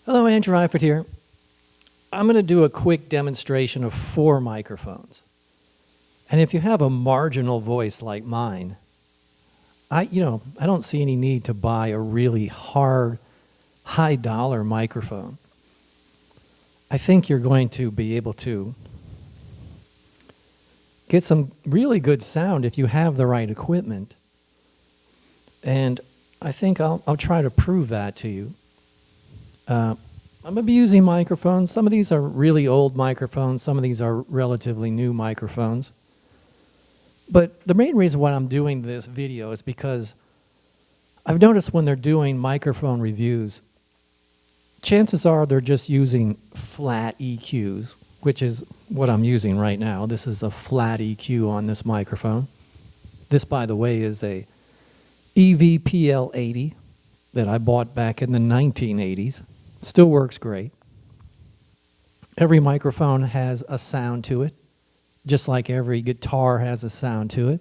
Hello, Andrew Eifert here. I'm going to do a quick demonstration of 4 microphones. And if you have a marginal voice like mine, I don't see any need to buy a really hard, high-dollar microphone. I think you're going to be able to get some really good sound if you have the right equipment. And I think I'll try to prove that to you. I'm going to be using microphones. Some of these are really old microphones. Some of these are relatively new microphones. But the main reason why I'm doing this video is because I've noticed when they're doing microphone reviews, chances are they're just using flat EQs, which is what I'm using right now. This is a flat EQ on this microphone. This, by the way, is a PL80 that I bought back in the 1980s. Still works great. Every microphone has a sound to it, just like every guitar has a sound to it.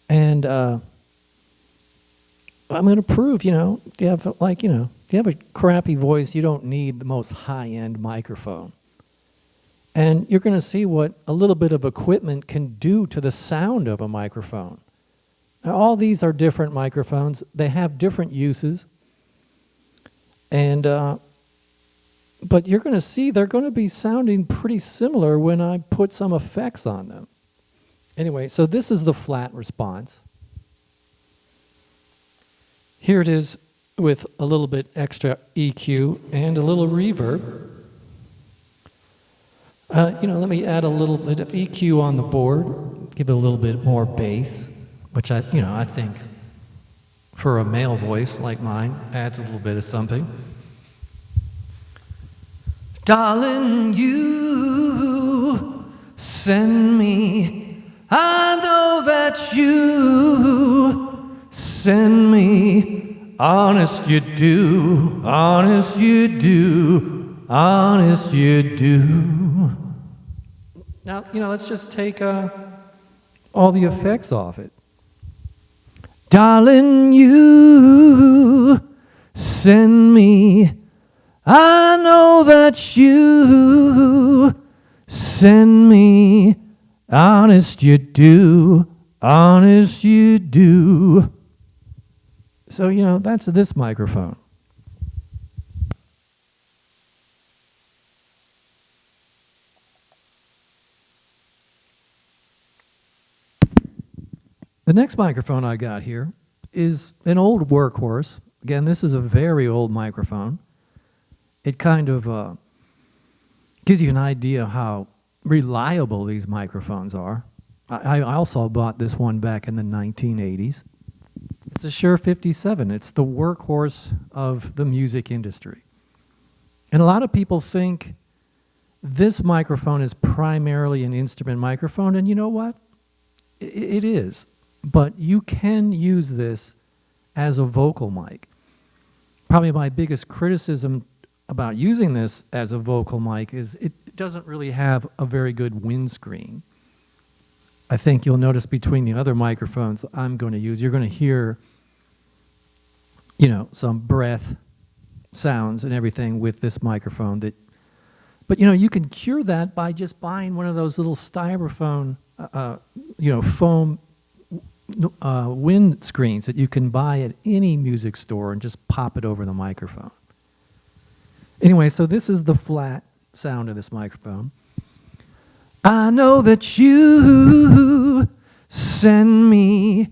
And I'm going to prove, if you have a crappy voice, you don't need the most high-end microphone. And you're going to see what a little bit of equipment can do to the sound of a microphone. Now, all these are different microphones. They have different uses. And, but you're going to see they're going to be sounding pretty similar when I put some effects on them. Anyway, so this is the flat response. Here it is with a little bit extra EQ and a little reverb. Let me add a little bit of EQ on the board, give it a little bit more bass, which I think for a male voice like mine adds a little bit of something. Darling, you send me, I know that you send me, honest you do, honest you do, honest you do. Now, let's just take all the effects off it. Darling, you send me, I know that you send me, honest you do, honest you do. So, that's this microphone. The next microphone I got here is an old workhorse. Again, this is a very old microphone. It kind of gives you an idea of how reliable these microphones are. I also bought this one back in the 1980s. It's a Shure 57. It's the workhorse of the music industry. And a lot of people think this microphone is primarily an instrument microphone, and you know what? It is. But you can use this as a vocal mic. Probably my biggest criticism about using this as a vocal mic is it doesn't really have a very good windscreen. I think you'll notice between the other microphones I'm going to use, you're going to hear, some breath sounds and everything with this microphone. But you can cure that by just buying one of those little styrofoam, foam wind screens that you can buy at any music store and just pop it over the microphone. Anyway, so this is the flat sound of this microphone. I know that you send me,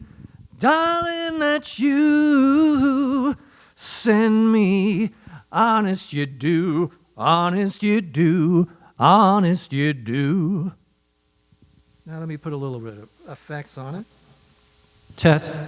darling, that you send me, honest you do, honest you do, honest you do. Now let me put a little bit of effects on it. Test.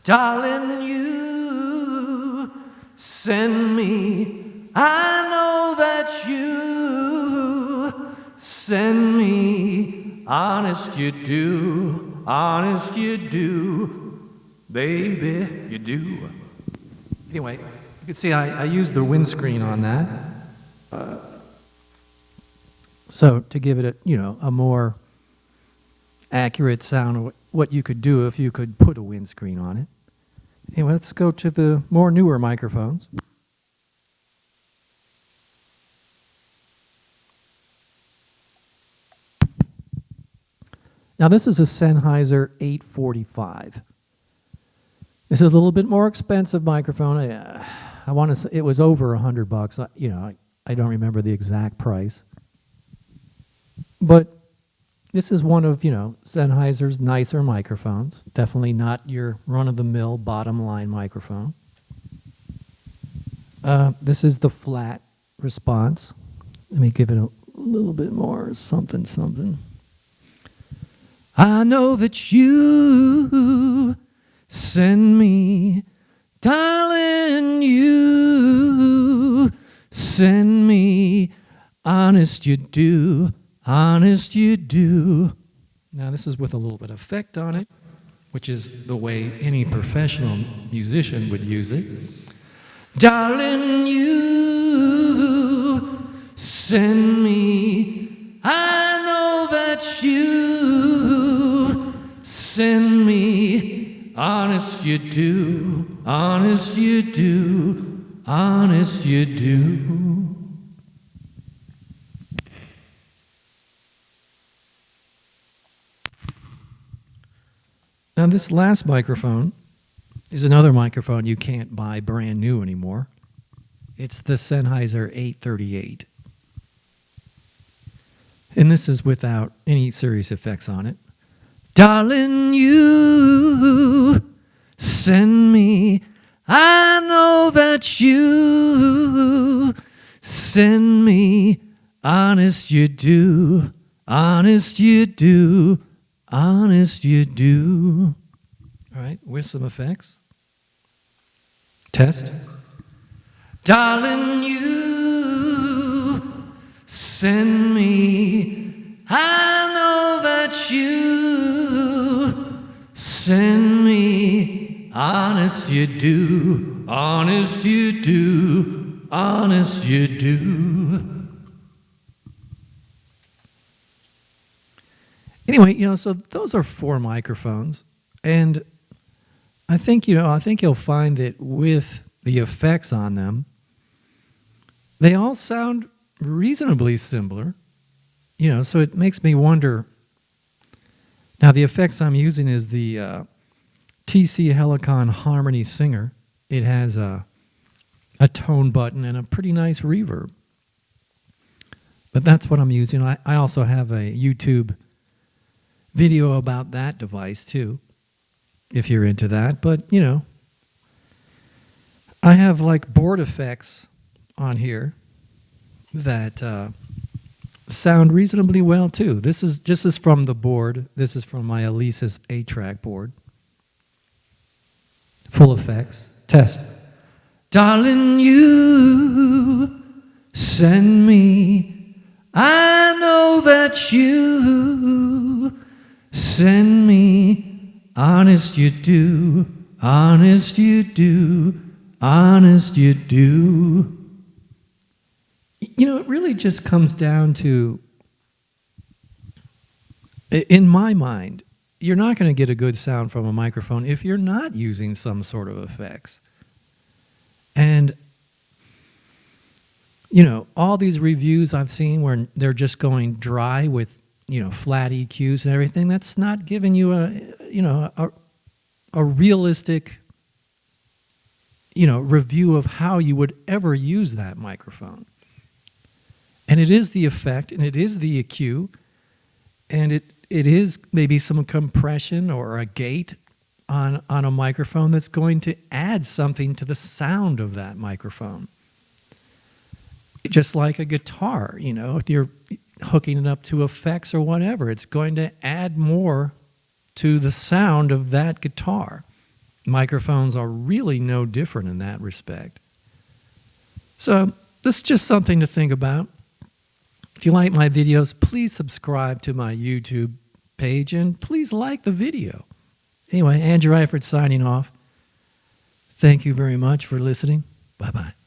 Darling, you send me, I know that you send me, honest you do, honest you do, baby, you do. Anyway, you can see I used the windscreen on that. So to give it a more accurate sound of what you could do if you could put a windscreen on it. Anyway, let's go to the more newer microphones. Now this is a Sennheiser 845. This is a little bit more expensive microphone. I want to say it was over $100. You know, I don't remember the exact price. But this is one of, you know, Sennheiser's nicer microphones. Definitely not your run-of-the-mill bottom-line microphone. This is the flat response. Let me give it a little bit more something. I know that you send me, darling, you send me, honest you do, honest you do. Now this is with a little bit of effect on it, which is the way any professional musician would use it. Darling, you send me, I know that you send me, honest you do, honest you do, honest you do. Now this last microphone is another microphone you can't buy brand new anymore. It's the Sennheiser e838. And this is without any serious effects on it. Darling, you send me, I know that you send me, honest you do, honest you do, honest you do. All right, with some effects. Test. Darling, you send me, I know that you send me, honest you do, honest you do, honest you do. Anyway, you know, so those are 4 microphones, and I think you'll find that with the effects on them, they all sound reasonably similar, you know, so it makes me wonder. Now, the effects I'm using is the TC Helicon Harmony Singer. It has a tone button and a pretty nice reverb. But that's what I'm using. I also have a YouTube video about that device, too, if you're into that. But, you know, I have, like, board effects on here that sound reasonably well too. This is from the board. This is from my Alesis 8-track board. Full effects. Test. Darling, you send me, I know that you send me, honest you do, honest you do, honest you do. You know, it really just comes down to, in my mind, you're not going to get a good sound from a microphone if you're not using some sort of effects. And, you know, all these reviews I've seen where they're just going dry with, you know, flat EQs and everything, that's not giving you a realistic, you know, review of how you would ever use that microphone. And it is the effect, and it is the EQ, and it is maybe some compression or a gate on a microphone that's going to add something to the sound of that microphone. Just like a guitar, you know, if you're hooking it up to effects or whatever, it's going to add more to the sound of that guitar. Microphones are really no different in that respect. So this is just something to think about. If you like my videos, please subscribe to my YouTube page and please like the video. Anyway, Andrew Eifert signing off. Thank you very much for listening. Bye-bye.